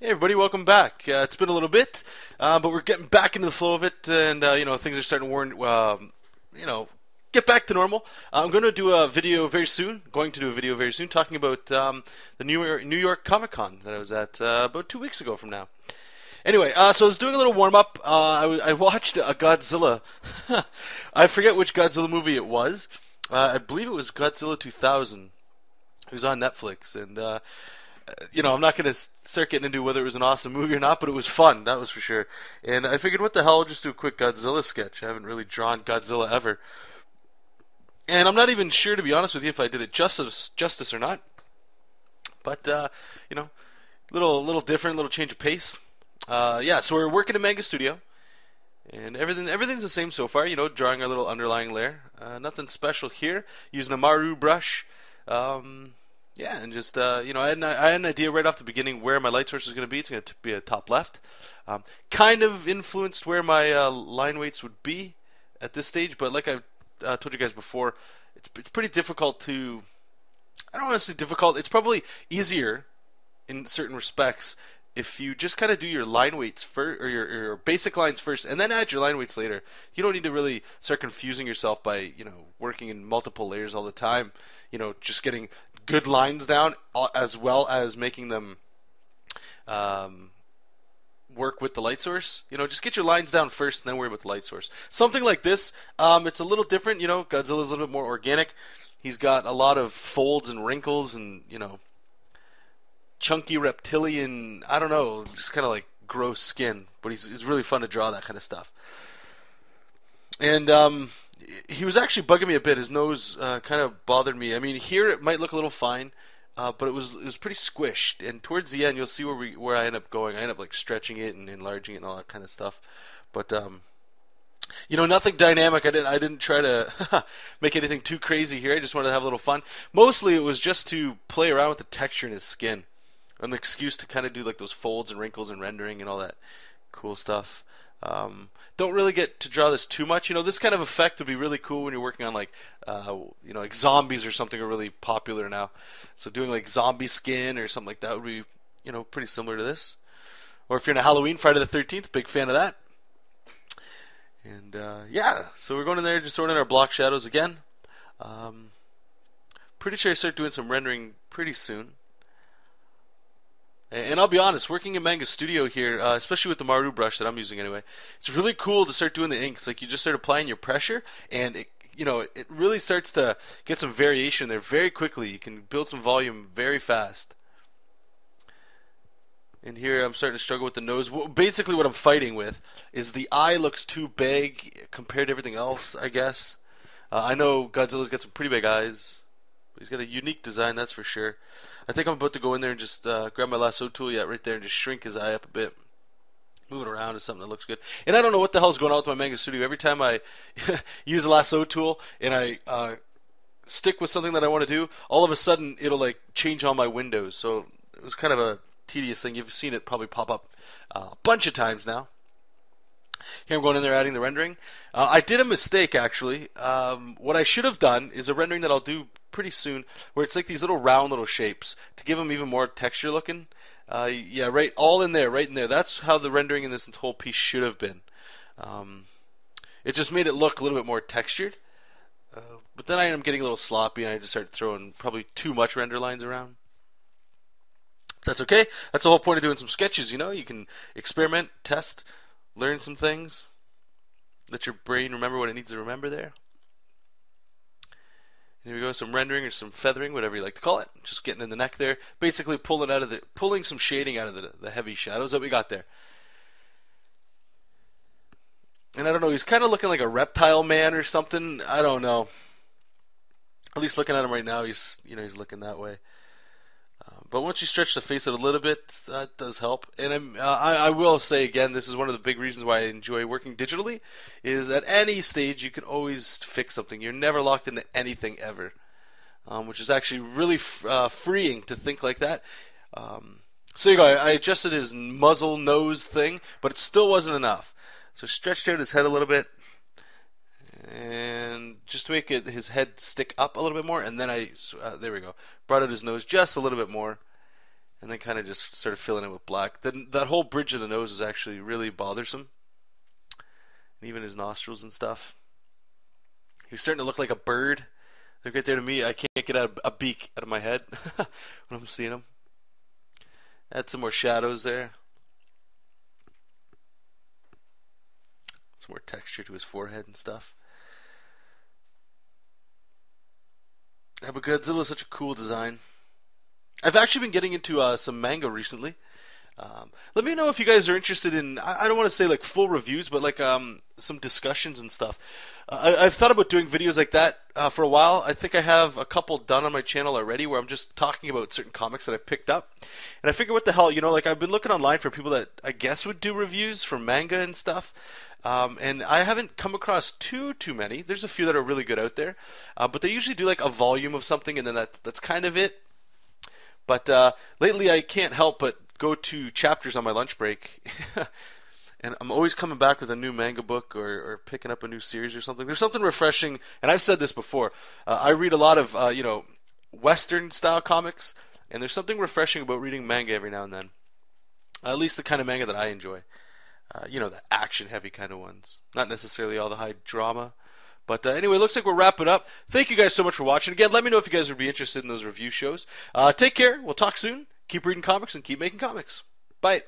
Hey everybody, welcome back. It's been a little bit, but we're getting back into the flow of it, and things are starting to you know, get back to normal. I'm going to do a video very soon. Going to do a video very soon, talking about the New York Comic Con that I was at about 2 weeks ago from now. Anyway, so I was doing a little warm up. I watched a Godzilla. I forget which Godzilla movie it was. I believe it was Godzilla 2000. It was on Netflix, and I'm not going to start getting into whether it was an awesome movie or not, but it was fun, that was for sure. And I figured, what the hell, I'll just do a quick Godzilla sketch. I haven't really drawn Godzilla ever. And I'm not even sure, to be honest with you, if I did it justice or not. But, little different, little change of pace. So we're working in Manga Studio. And everything's the same so far, drawing our little underlying layer. Nothing special here. Using a Maru brush. And just, I had an idea right off the beginning where my light source is going to be. It's going to be a top left. Kind of influenced where my line weights would be at this stage, but like I've told you guys before, it's pretty difficult to, I don't want to say difficult, it's probably easier in certain respects if you just kind of do your line weights first, or your basic lines first, and then add your line weights later. You don't need to really start confusing yourself by, working in multiple layers all the time. Just getting good lines down as well as making them work with the light source. Just get your lines down first and then worry about the light source. Something like this, it's a little different. Godzilla's a little bit more organic. He's got a lot of folds and wrinkles and, chunky reptilian, I don't know, just kind of like gross skin. But it's really fun to draw that kind of stuff. And he was actually bugging me a bit. His nose kind of bothered me. I mean, here it might look a little fine, but it was pretty squished. And towards the end, you'll see where I end up going. I end up like stretching it and enlarging it and all that kind of stuff. But nothing dynamic. I didn't try to make anything too crazy here. I just wanted to have a little fun. Mostly, it was just to play around with the texture in his skin, an excuse to kind of do like those folds and wrinkles and rendering and all that cool stuff. Don't really get to draw this too much. This kind of effect would be really cool when you're working on like zombies or something are really popular now. So doing like zombie skin or something like that would be, pretty similar to this. Or if you're in a Halloween, Friday the 13th, big fan of that. And so we're going in there, just throwing in our block shadows again. Pretty sure I start doing some rendering pretty soon. And I'll be honest, working in Manga Studio here, especially with the Maru brush that I'm using anyway, it's really cool to start doing the inks. Like, you just start applying your pressure, and it really starts to get some variation there very quickly. You can build some volume very fast. And here I'm starting to struggle with the nose. Basically what I'm fighting with is the eye looks too big compared to everything else, I guess. I know Godzilla's got some pretty big eyes. He's got a unique design, that's for sure. I think I'm about to go in there and just grab my lasso tool right there and just shrink his eye up a bit. Move it around is something that looks good. And I don't know what the hell's going on with my Manga Studio. Every time I use a lasso tool and I stick with something that I want to do, all of a sudden it'll like change all my windows. So it was kind of a tedious thing. You've seen it probably pop up a bunch of times now. Here I'm going in there adding the rendering. I did a mistake actually. What I should have done is a rendering that I'll do pretty soon, where it's like these little round little shapes to give them even more texture looking. Right, all in there, right in there. That's how the rendering in this whole piece should have been. It just made it look a little bit more textured. But then I ended up getting a little sloppy, and I just started throwing probably too much render lines around. That's okay. That's the whole point of doing some sketches. You can experiment, test, learn some things. Let your brain remember what it needs to remember there. Here we go, some rendering or some feathering, whatever you like to call it. Just getting in the neck there. Basically pulling some shading out of the heavy shadows that we got there. And I don't know, he's kind of looking like a reptile man or something. I don't know. At least looking at him right now, he's looking that way. But once you stretch the face out a little bit, that does help. And I will say again, this is one of the big reasons why I enjoy working digitally, is at any stage you can always fix something. You're never locked into anything ever, which is actually really freeing to think like that. So you go, I adjusted his muzzle nose thing, but it still wasn't enough. So I stretched out his head a little bit, and just to make his head stick up a little bit more, and then there we go, brought out his nose just a little bit more, and then kind of just started filling it with black. Then that whole bridge of the nose is actually really bothersome, and even his nostrils and stuff. He's starting to look like a bird. Look right there to me. I can't get a beak out of my head when I'm seeing him. Add some more shadows there. Some more texture to his forehead and stuff. Yeah, but Godzilla is such a cool design. I've actually been getting into some manga recently. Let me know if you guys are interested in, I don't want to say like full reviews, but like some discussions and stuff. I've thought about doing videos like that for a while. I think I have a couple done on my channel already where I'm just talking about certain comics that I've picked up. And I figure what the hell, you know, like I've been looking online for people that I guess would do reviews for manga and stuff. And I haven't come across too many. There's a few that are really good out there. But they usually do like a volume of something and then that's kind of it. But lately I can't help but go to chapters on my lunch break. And I'm always coming back with a new manga book or picking up a new series or something. There's something refreshing, and I've said this before. I read a lot of Western style comics, and there's something refreshing about reading manga every now and then. At least the kind of manga that I enjoy. The action-heavy kind of ones. Not necessarily all the high drama. But anyway, looks like we're wrapping up. Thank you guys so much for watching. Again, let me know if you guys would be interested in those review shows. Take care. We'll talk soon. Keep reading comics and keep making comics. Bye.